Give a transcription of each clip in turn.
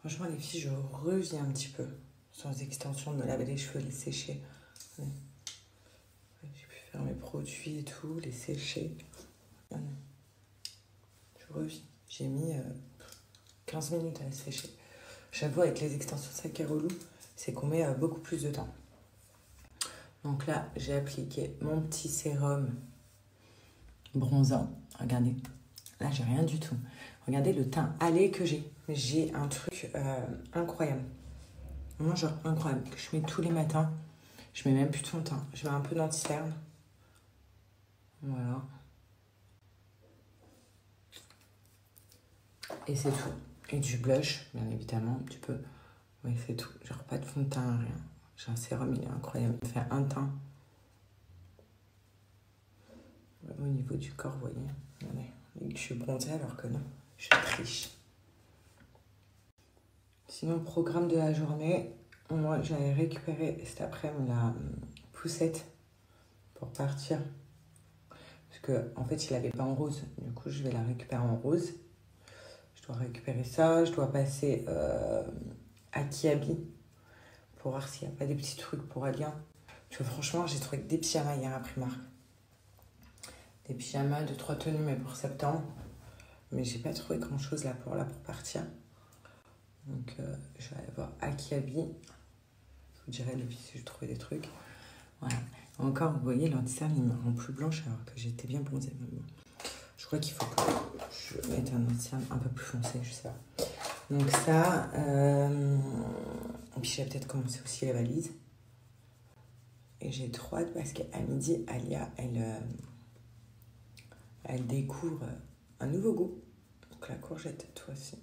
Franchement, les filles, je reviens un petit peu. Sans extension, de me laver les cheveux, les sécher. Ouais. J'ai pu faire mes produits et tout, les sécher. Ouais. Je reviens. J'ai mis 15 minutes à les sécher. J'avoue, avec les extensions, ça qui est relou, c'est qu'on met beaucoup plus de temps. Donc là, j'ai appliqué mon petit sérum bronzant. Regardez, là, j'ai rien du tout. Regardez le teint allé que j'ai. J'ai un truc incroyable. Vraiment, genre incroyable. Que je mets tous les matins. Je mets même plus de fond de teint. Je mets un peu d'anti-cerne. Voilà. Et c'est tout. Et du blush, bien évidemment, un petit peu. Oui, c'est tout. Genre pas de fond de teint, rien. J'ai un sérum, il est incroyable. Il fait un teint. Au niveau du corps, vous voyez. Regardez. Je suis bronzée alors que non. Je triche. Sinon, programme de la journée. Moi, j'allais récupérer cet après-midi la poussette pour partir. Parce que en fait, il l'avait pas en rose. Du coup, je vais la récupérer en rose. Je dois récupérer ça. Je dois passer à Kiabi pour voir s'il n'y a pas des petits trucs pour Alien. Parce que franchement, j'ai trouvé des pyjamas hier à Primark. Des pyjamas de 3 tenues, mais pour septembre. Mais j'ai pas trouvé grand chose là pour partir. Donc je vais aller voir Akiabi. Je vous dirai les filles si je trouvais des trucs. Voilà. Encore, vous voyez, l'anti-cerne il me rend plus blanche alors que j'étais bien bronzée. Je crois qu'il faut que je mette un anti-cerne un peu plus foncé, je sais pas. Donc ça, et puis j'ai peut-être commencé aussi les valises. Et j'ai trop hâte parce qu'à midi, Alia, elle découvre un nouveau goût. Donc la courgette, toi aussi.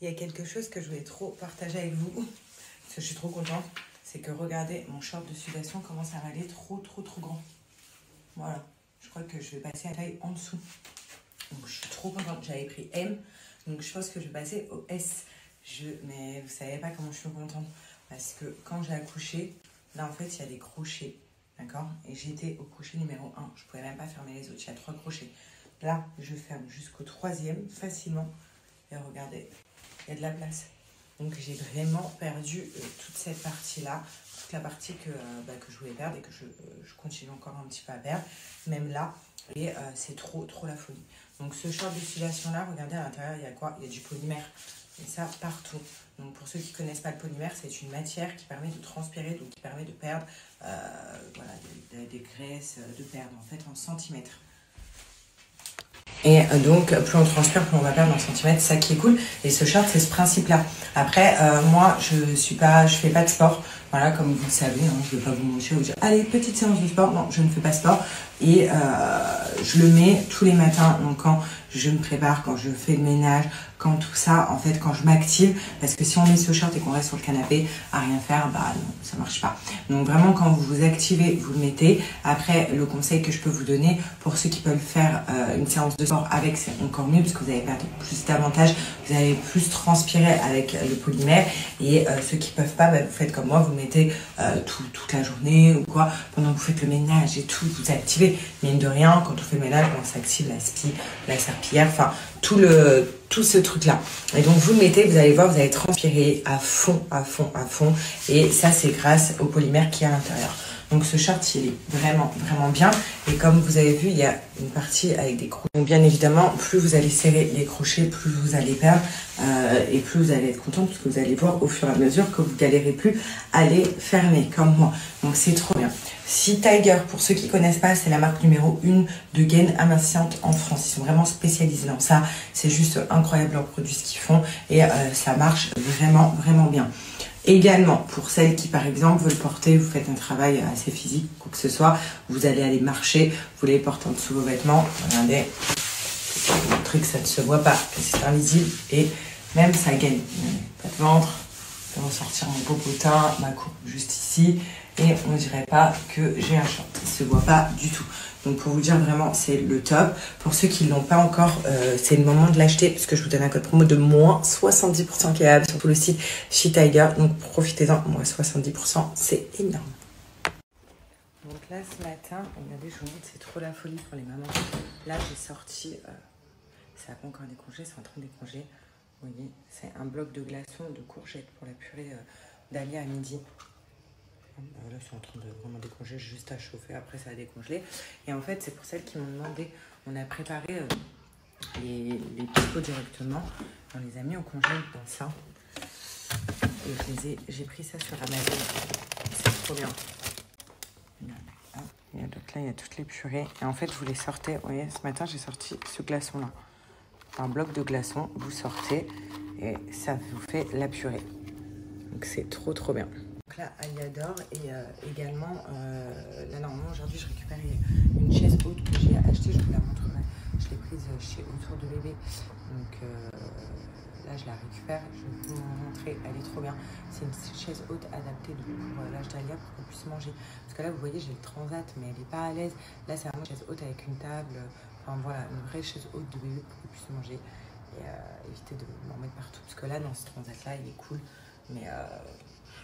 Il y a quelque chose que je voulais trop partager avec vous, parce que je suis trop contente, c'est que regardez, mon short de sudation commence à m'aller trop grand. Voilà, je crois que je vais passer à la taille en dessous. Donc je suis trop contente, j'avais pris M, donc je pense que je vais passer au S. Mais vous savez pas comment je suis contente, parce que quand j'ai accouché, là en fait il y a des crochets, d'accord? Et j'étais au crochet numéro 1, je pouvais même pas fermer les autres, il y a 3 crochets. Là, je ferme jusqu'au 3e facilement, et regardez. Il y a de la place. Donc j'ai vraiment perdu toute cette partie-là, toute la partie que je voulais perdre et que je continue encore un petit peu à perdre, même là, et c'est trop la folie. Donc ce short de sudation-là, regardez à l'intérieur, il y a quoi? Il y a du polymère, et ça partout. Donc pour ceux qui ne connaissent pas le polymère, c'est une matière qui permet de transpirer, donc qui permet de perdre des graisses, de perdre en fait en centimètres. Et donc, plus on transpire, plus on va perdre en centimètres, c'est ça qui est cool. Et ce short, c'est ce principe-là. Après, moi, je fais pas de sport. Voilà, comme vous le savez, hein, je ne vais pas vous mentir, vous dire, allez, petite séance de sport. Non, je ne fais pas de sport. Et je le mets tous les matins. Donc, quand je me prépare, quand je fais le ménage, quand tout ça, en fait, quand je m'active. Parce que si on met ce short et qu'on reste sur le canapé à rien faire, bah non, ça marche pas. Donc, vraiment, quand vous vous activez, vous le mettez. Après, le conseil que je peux vous donner, pour ceux qui peuvent faire une séance de sport avec, c'est encore mieux, parce que vous allez perdre plus d'avantages, vous allez plus transpirer avec le polymère. Et ceux qui peuvent pas, bah, vous faites comme moi, vous mettez toute la journée ou quoi, pendant que vous faites le ménage et tout, vous activez. Mine de rien, quand on fait le ménage, on s'active la spi, la serpillière, enfin tout ce truc là. Et donc vous le mettez, vous allez voir, vous allez transpirer à fond. Et ça, c'est grâce au polymère qui est à l'intérieur. Donc ce short, il est vraiment bien. Et comme vous avez vu, il y a une partie avec des crochets. Donc bien évidemment, plus vous allez serrer les crochets, plus vous allez perdre et plus vous allez être content, parce que vous allez voir au fur et à mesure que vous galérez plus à les fermer, comme moi. Donc c'est trop bien. Sea Tiger, pour ceux qui ne connaissent pas, c'est la marque numéro 1 de gaine aminciante en France. Ils sont vraiment spécialisés dans ça. C'est juste incroyable leurs produits, ce qu'ils font. Et ça marche vraiment bien. Également, pour celles qui, par exemple, veulent porter, vous faites un travail assez physique, quoi que ce soit, vous allez aller marcher, vous les portez en dessous vos vêtements. Regardez, je vais vous montrer que ça ne se voit pas, que c'est invisible et même ça gagne. Pas de ventre, je vais ressortir mon popotin, ma coupe juste ici. Et on ne dirait pas que j'ai un short. Ça ne se voit pas du tout. Donc pour vous dire vraiment, c'est le top. Pour ceux qui ne l'ont pas encore, c'est le moment de l'acheter parce que je vous donne un code promo de moins 70% qui est valable sur tout le site Sea Tiger. Donc profitez-en, moins 70%, c'est énorme. Donc là ce matin, regardez, je vous montre, c'est trop la folie pour les mamans. Là j'ai sorti, ça a pas encore décongé, c'est en train de décongeler. Vous voyez, c'est un bloc de glaçons de courgettes pour la purée d'Alia à midi. Là, je suis en train de vraiment décongeler, juste à chauffer, après ça a décongelé. Et en fait, c'est pour celles qui m'ont demandé, on a préparé les picots directement. On les a mis au congèle dans ça. Et j'ai pris ça sur Amazon. C'est trop bien. Donc là, il y a toutes les purées. Et en fait, vous les sortez. Vous voyez, ce matin, j'ai sorti ce glaçon-là. Un bloc de glaçons, vous sortez et ça vous fait la purée. Donc c'est trop trop bien. Donc là, Ali adore et également, là normalement aujourd'hui je récupère une chaise haute que j'ai achetée, je vous la montrerai. Je l'ai prise chez Autour de Bébé. Donc là je la récupère, je vais vous montrer, elle est trop bien. C'est une chaise haute adaptée pour l'âge d'Alia pour qu'elle puisse manger. Parce que là vous voyez j'ai le transat mais elle n'est pas à l'aise. Là c'est vraiment une chaise haute avec une table. Enfin voilà, une vraie chaise haute de bébé pour qu'elle puisse manger et éviter de m'en mettre partout. Parce que là, dans ce transat-là, il est cool, mais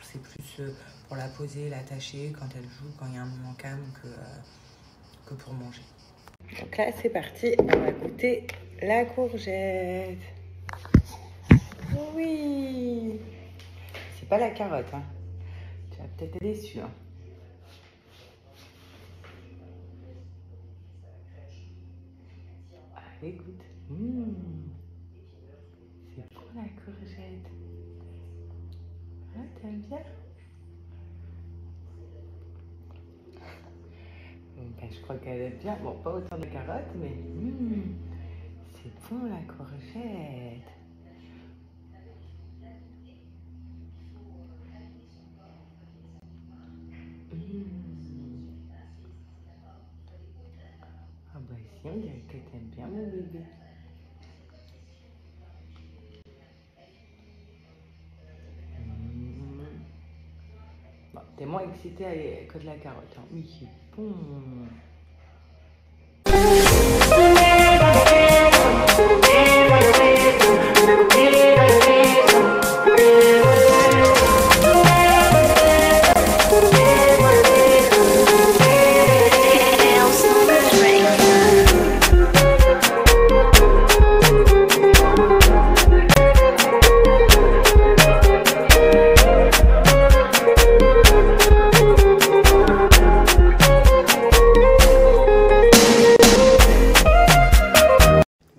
c'est plus pour la poser, l'attacher quand elle joue, quand il y a un moment calme que pour manger. Donc là, c'est parti, on va goûter la courgette. Oui, c'est pas la carotte, hein. Tu vas peut-être être déçu, hein. Écoute, c'est bon la courgette. Ah, t'aimes bien? Ben, je crois qu'elle aime bien. Bon, pas autant de carottes, mais c'est bon la courgette. Ah bah si, on dirait que t'aimes bien mon bébé. Bon, t'es moins excitée que de la carotte, hein. Oui, c'est bon.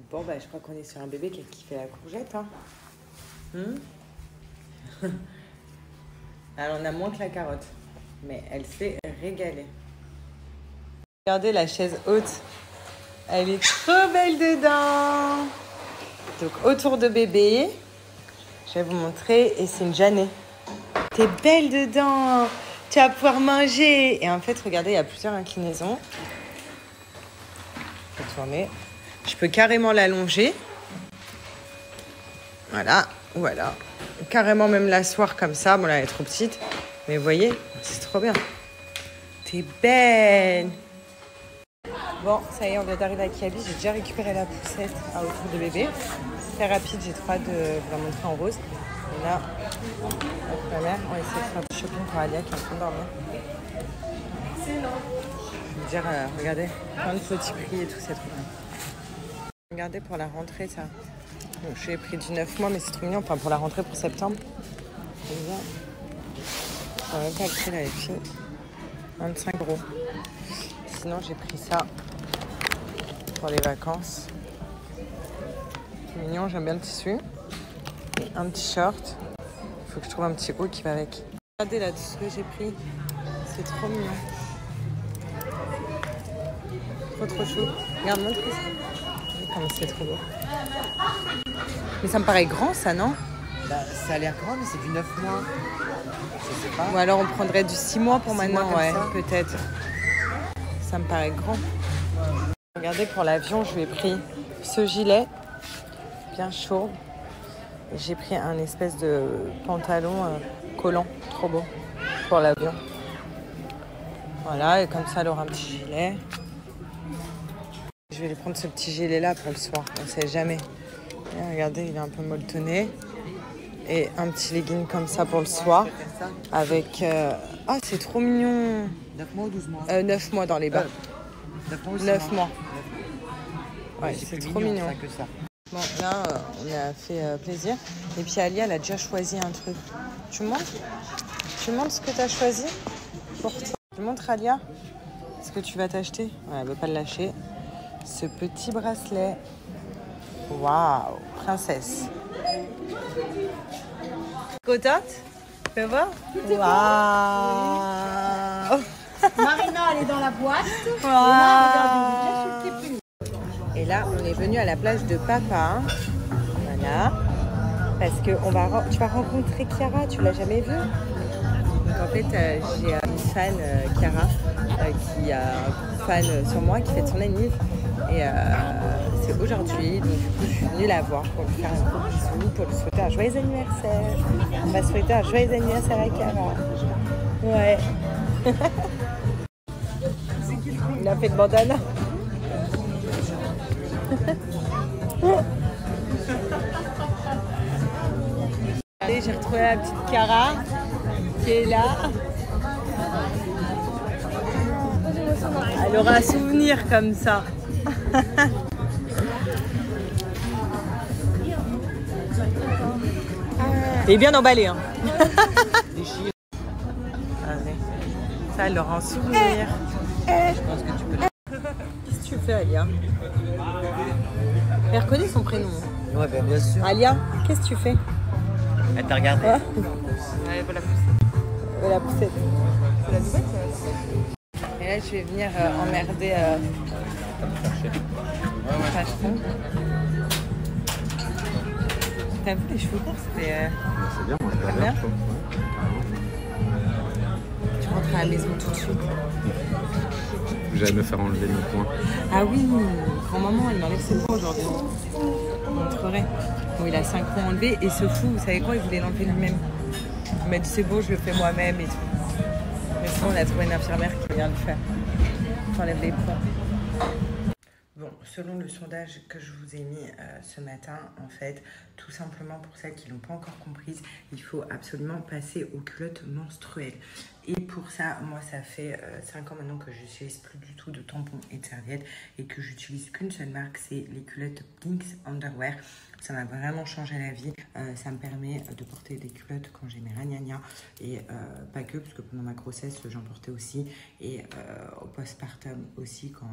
Bon, bah, je crois qu'on est sur un bébé qui a kiffé la courgette, hein. Alors, on a moins que la carotte, mais elle s'est régalée. Regardez la chaise haute. Elle est trop belle dedans. Donc, Autour de Bébé. Je vais vous montrer. Et c'est une Jeannet. T'es belle dedans. Tu vas pouvoir manger. Et en fait, regardez, il y a plusieurs inclinaisons. Je vais tourner. Je peux carrément l'allonger. Voilà, voilà. Carrément même l'asseoir comme ça. Bon, là, elle est trop petite. Mais vous voyez, c'est trop bien. T'es belle. Bon, ça y est, on vient d'arriver à Kiabi. J'ai déjà récupéré la poussette à Autour de Bébé. Très rapide, j'ai trop hâte de vous la montrer en rose. Et là, avec ma mère, on va essayer de faire du shopping pour Alia qui est en train de dormir. Je vais vous dire, regardez, plein de petits prix et tout, c'est trop bien. Regardez pour la rentrée, ça. Bon, je lui ai pris du 9 mois, mais c'est trop mignon. Enfin, pour la rentrée pour septembre. C'est bien. On va même pas le prix, là, les filles. 25 €. Sinon, j'ai pris ça pour les vacances. C'est mignon, j'aime bien le tissu. Et un petit short. Il faut que je trouve un petit haut qui va avec. Regardez là tout ce que j'ai pris. C'est trop mignon. Trop chou. Regarde, montre ça. Comme c'est trop beau. Mais ça me paraît grand, ça, non? Bah, ça a l'air grand, mais c'est du 9 mois. Je sais pas. Ou alors on prendrait du 6 mois pour maintenant, ouais, ça. peut-être. Ça me paraît grand. Regardez, pour l'avion, je lui ai pris ce gilet, bien chaud. J'ai pris un espèce de pantalon collant, trop beau, pour l'avion. Voilà, et comme ça, elle aura un petit gilet. Je vais lui prendre ce petit gilet-là pour le soir, on ne sait jamais. Et regardez, il est un peu molletonné. Et un petit legging comme ça pour le soir. Avec... Ah, c'est trop mignon. 9 mois ou 12 mois 9 mois dans les bas. 9 mois ou 9 mois. Ouais, Ouais, c'est trop mignon. Ça que ça. Bon, là, on a fait plaisir. Et puis Alia, elle a déjà choisi un truc. Tu me montres? Tu me montres ce que tu as choisi pour toi? Tu montres Alia ce que tu vas t'acheter? Ouais, elle ne veut pas le lâcher. Ce petit bracelet. Waouh, princesse. Contente? Fais voir. Waouh. Marina, elle est dans la boîte. Wow. Et là, on est venu à la plage de Papa. Voilà. Parce que tu vas rencontrer Chiara, tu l'as jamais vue. Donc en fait, j'ai une fan, Chiara, qui a un fan sur moi, qui fête son anniv. Et c'est aujourd'hui, donc du coup, je suis venue la voir pour lui faire un gros bisou, pour lui souhaiter un joyeux anniversaire. On va souhaiter un joyeux anniversaire à Chiara. Ouais. Il a fait le bandana. Allez, j'ai retrouvé la petite Chiara qui est là. Elle aura un souvenir comme ça. Elle est bien emballée. Hein. Allez. Ça, elle aura un souvenir. Je pense que tu peux. Qu'est-ce que tu fais, Alia? Elle reconnaît son prénom. Ouais, ben, bien sûr. Alia, qu'est-ce que tu fais? Elle t'a regardé. Ouais. Elle veut la pousser. La poussette. C'est la nouvelle, ça. Et là, je vais venir emmerder Patron. T'as vu les cheveux courts? C'était. C'est bien, moi je bien. bien. Tu rentres à la maison tout de suite. J'allais me faire enlever mes points. Ah oui, grand-maman, il m'enlève ses points aujourd'hui. Je vous montrerai. Bon, il a 5 points enlevés et ce fou, vous savez quoi, il voulait l'enlever lui-même. Il m'a dit c'est beau, je le fais moi-même et tout. Mais sinon, on a trouvé une infirmière qui vient le faire. T'enlèves les points. Bon, selon le sondage que je vous ai mis ce matin, en fait, tout simplement pour celles qui ne l'ont pas encore comprise, il faut absolument passer aux culottes menstruelles. Et pour ça, moi, ça fait 5 ans maintenant que je n'utilise plus du tout de tampons et de serviettes et que j'utilise qu'une seule marque, c'est les culottes Binks Underwear. Ça m'a vraiment changé la vie. Ça me permet de porter des culottes quand j'ai mes ragnagnas et pas que, parce que pendant ma grossesse, j'en portais aussi. Et au postpartum aussi, quand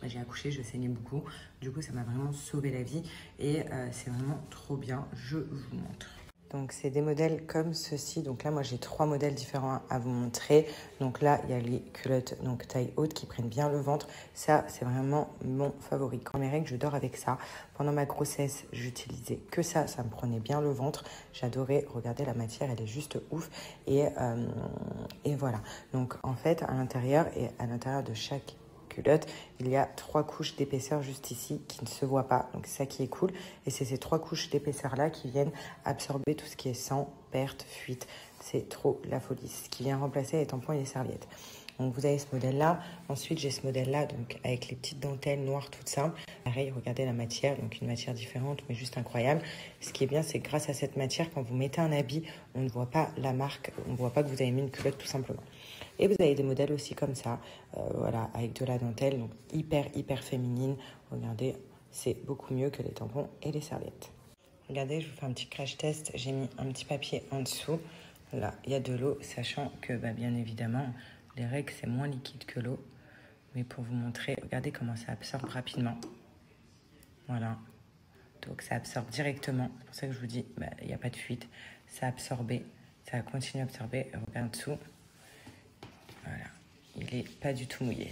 j'ai accouché, je saignais beaucoup. Du coup, ça m'a vraiment sauvé la vie et c'est vraiment trop bien. Je vous montre. Donc, c'est des modèles comme ceci. Donc là, moi, j'ai 3 modèles différents à vous montrer. Donc là, il y a les culottes donc taille haute qui prennent bien le ventre. Ça, c'est vraiment mon favori. Quand mes règles, je dors avec ça. Pendant ma grossesse, j'utilisais que ça. Ça me prenait bien le ventre. J'adorais. Regardez, la matière, elle est juste ouf. Et voilà. Donc, en fait, à l'intérieur et à l'intérieur de chaque culotte, il y a 3 couches d'épaisseur juste ici qui ne se voient pas, donc c'est ça qui est cool. Et c'est ces 3 couches d'épaisseur là qui viennent absorber tout ce qui est sang, perte, fuite. C'est trop la folie. Ce qui vient remplacer les tampons et les serviettes. Donc vous avez ce modèle là. Ensuite j'ai ce modèle là, donc avec les petites dentelles noires toutes simples. Pareil, regardez la matière, donc une matière différente mais juste incroyable. Ce qui est bien, c'est que grâce à cette matière, quand vous mettez un habit, on ne voit pas la marque, on ne voit pas que vous avez mis une culotte tout simplement. Et vous avez des modèles aussi comme ça, voilà, avec de la dentelle, donc hyper féminine. Regardez, c'est beaucoup mieux que les tampons et les serviettes. Regardez, je vous fais un petit crash test. J'ai mis un petit papier en dessous. Là, il y a de l'eau, sachant que, bien évidemment, les règles, c'est moins liquide que l'eau. Mais pour vous montrer, regardez comment ça absorbe rapidement. Voilà. Donc, ça absorbe directement. C'est pour ça que je vous dis, il n'y a pas de fuite. Ça a absorbé, ça va continuer à absorber. Regardez en dessous. Voilà, il n'est pas du tout mouillé.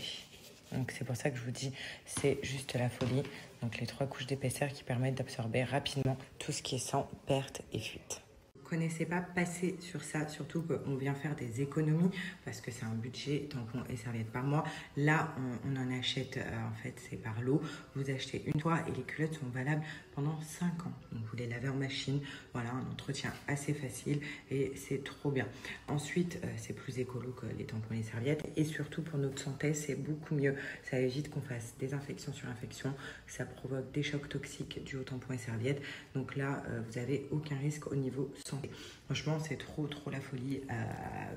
Donc c'est pour ça que je vous dis, c'est juste la folie. Donc les 3 couches d'épaisseur qui permettent d'absorber rapidement tout ce qui est sang, perte et fuite. Vous ne connaissez pas, passez sur ça, surtout qu'on vient faire des économies parce que c'est un budget tampon et serviettes par mois. Là, on en achète, en fait, c'est par lot. Vous achetez une fois et les culottes sont valables pendant 5 ans. Donc vous les lavez en machine, voilà, un entretien assez facile et c'est trop bien. Ensuite, c'est plus écolo que les tampons et les serviettes et surtout pour notre santé, c'est beaucoup mieux. Ça évite qu'on fasse des infections sur infections, ça provoque des chocs toxiques dus aux tampons et serviettes. Donc là, vous n'avez aucun risque au niveau santé. santé. Franchement, c'est trop la folie.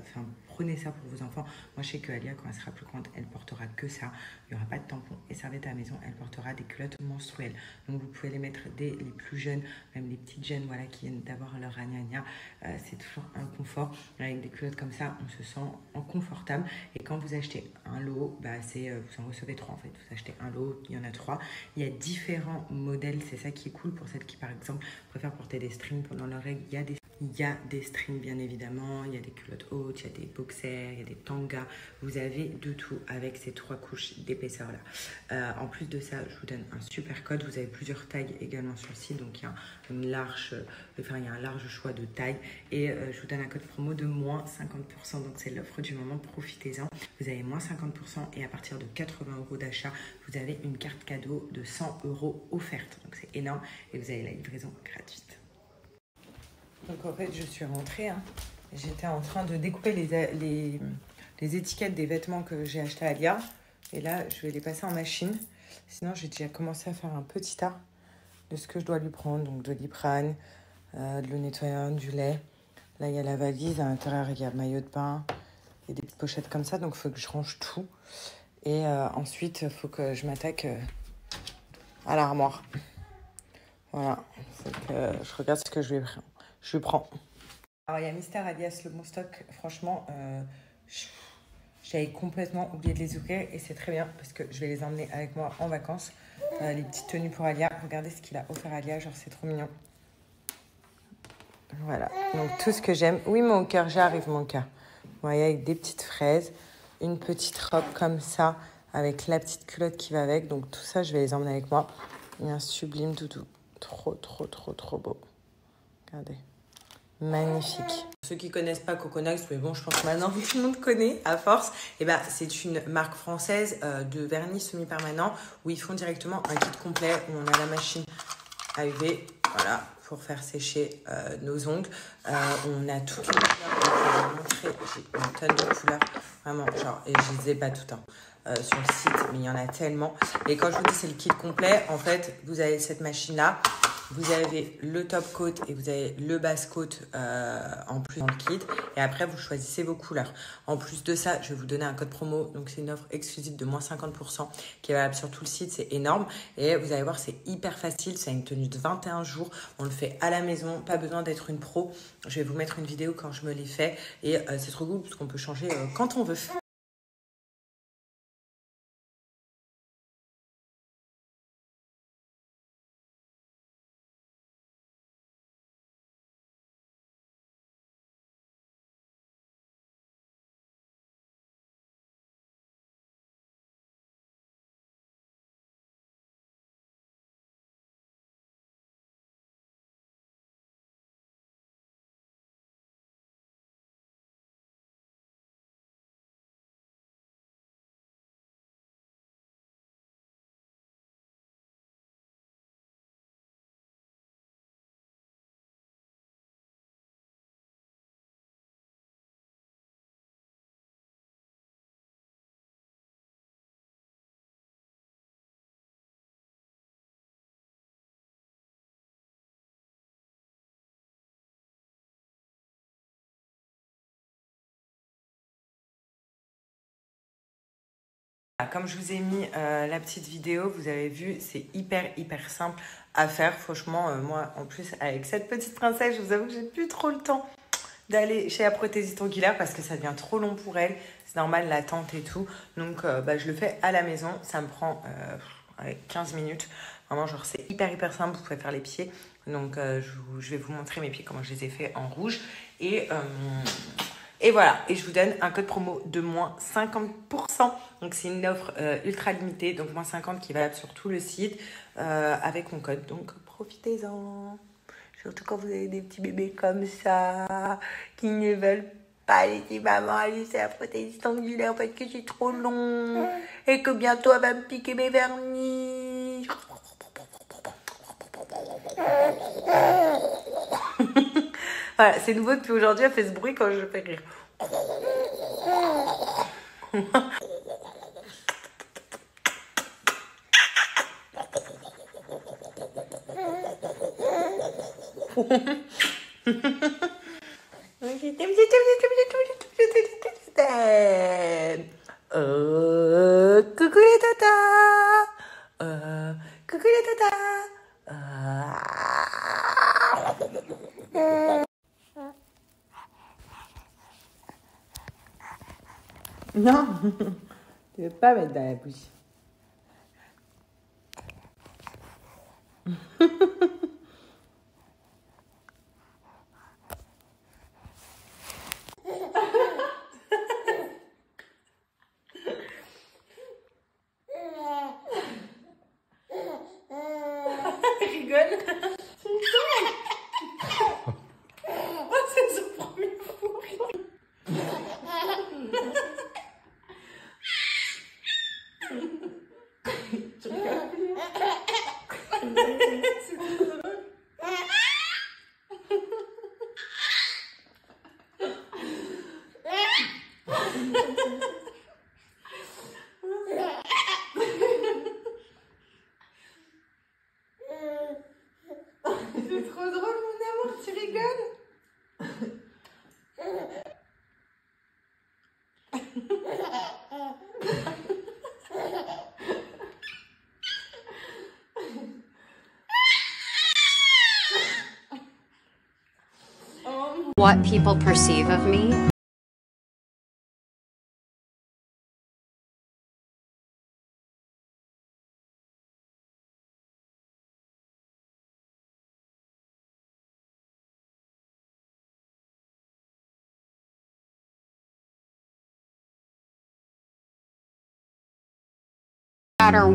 Enfin, prenez ça pour vos enfants. Moi, je sais que Alia, quand elle sera plus grande, elle portera que ça. Il n'y aura pas de tampons et serviettes à la maison. Elle portera des culottes menstruelles. Donc, vous pouvez les mettre dès les plus jeunes, même les petites jeunes, voilà, qui viennent d'avoir leur ragnagna. C'est toujours un confort. Avec des culottes comme ça, on se sent confortable. Et quand vous achetez un lot, bah, vous en recevez 3 en fait. Vous achetez un lot, il y en a 3. Il y a différents modèles. C'est ça qui est cool pour celles qui, par exemple, préfèrent porter des strings pendant leur règle. Il y a des strings, bien évidemment. Il y a des culottes hautes, il y a des boxers, il y a des tangas. Vous avez de tout avec ces 3 couches d'épaisseur-là. En plus de ça, je vous donne un super code. Vous avez plusieurs tailles également sur le site. Donc, il y a il y a un large choix de tailles. Et je vous donne un code promo de moins 50%. Donc, c'est l'offre du moment. Profitez-en. Vous avez moins 50% et à partir de 80 € d'achat, vous avez une carte cadeau de 100 € offerte. Donc, c'est énorme. Et vous avez la livraison gratuite. Donc en fait, je suis rentrée, j'étais en train de découper les étiquettes des vêtements que j'ai achetés à Alia. Et là, je vais les passer en machine. Sinon, j'ai déjà commencé à faire un petit tas de ce que je dois lui prendre. Donc de l'iprane, de l'eau nettoyante, du lait. Là, il y a la valise. À l'intérieur, il y a maillot de bain et des petites pochettes comme ça. Donc il faut que je range tout. Et ensuite, il faut que je m'attaque à l'armoire. Voilà. Faut que je regarde ce que je prends. Alors, il y a Mister Alias Le Bon Stock. Franchement, j'avais complètement oublié de les ouvrir et c'est très bien parce que je vais les emmener avec moi en vacances. Les petites tenues pour Alia. Regardez ce qu'il a offert à Alia. Genre, c'est trop mignon. Voilà. Donc, tout ce que j'aime. Oui, mon cœur, j'arrive, mon cœur. Vous voyez, avec des petites fraises. Une petite robe comme ça avec la petite culotte qui va avec. Donc, tout ça, je vais les emmener avec moi. Il y a un sublime doudou. Trop beau. Regardez. Magnifique. Ceux qui connaissent pas Coconuts, mais bon, je pense que maintenant tout le monde connaît à force. Et ben, c'est une marque française de vernis semi-permanent où ils font directement un kit complet où on a la machine à UV, voilà, pour faire sécher nos ongles. On a toutes les couleurs. Je vais vous montrer. J'ai une tonne de couleurs, vraiment, genre, et je les ai pas toutes sur le site, mais il y en a tellement. Et quand je vous dis c'est le kit complet, en fait, vous avez cette machine-là. Vous avez le top coat et vous avez le base coat en plus dans le kit. Et après, vous choisissez vos couleurs. En plus de ça, je vais vous donner un code promo. Donc, c'est une offre exclusive de moins 50% qui est valable sur tout le site. C'est énorme. Et vous allez voir, c'est hyper facile. C'est une tenue de 21 jours. On le fait à la maison. Pas besoin d'être une pro. Je vais vous mettre une vidéo quand je me l'ai fait. Et c'est trop cool parce qu'on peut changer quand on veut. Comme je vous ai mis la petite vidéo, vous avez vu, c'est hyper simple à faire. Franchement, moi, en plus, avec cette petite princesse, je vous avoue que j'ai plus trop le temps d'aller chez la prothésiste ongulaire parce que ça devient trop long pour elle. C'est normal, l'attente et tout. Donc, je le fais à la maison. Ça me prend 15 minutes. Vraiment, genre, c'est hyper simple. Vous pouvez faire les pieds. Donc, je vais vous montrer mes pieds, comment je les ai fait en rouge. Et voilà, et je vous donne un code promo de moins 50%. Donc, c'est une offre ultra limitée, donc moins 50 qui est valable sur tout le site avec mon code. Donc, profitez-en. Surtout quand vous avez des petits bébés comme ça qui ne veulent pas laisser maman aller chez la prothésiste angulaire parce que c'est trop long et que bientôt elle va me piquer mes vernis. Voilà, c'est nouveau depuis aujourd'hui, elle fait ce bruit quand je fais rire. Coucou les tatas. Coucou les tatas. Non, tu veux pas mettre dans la bouche. Rigole. Oh, c'est son premier fou rire. Tu rigoles plus. C'est trop drôle. C'est trop drôle, mon amour, tu rigoles? What people perceive of me. No matter